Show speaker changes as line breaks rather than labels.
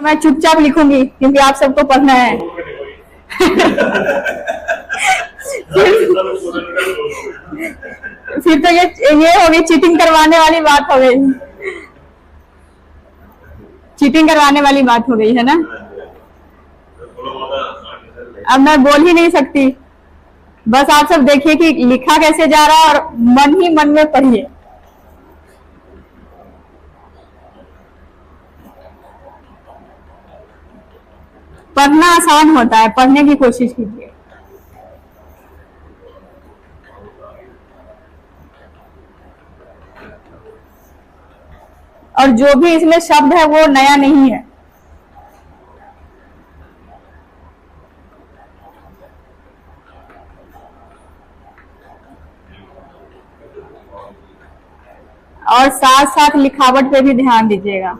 मैं चुपचाप लिखूंगी क्योंकि आप सबको पढ़ना है। फिर तो ये हो गई, चीटिंग करवाने वाली बात हो गई। चीटिंग करवाने वाली बात हो गई है ना। अब मैं बोल ही नहीं सकती, बस आप सब देखिए कि लिखा कैसे जा रहा है और मन ही मन में पढ़िए। पढ़ना आसान होता है, पढ़ने की कोशिश कीजिए। और जो भी इसमें शब्द है वो नया नहीं है। और साथ साथ लिखावट पे भी ध्यान दीजिएगा।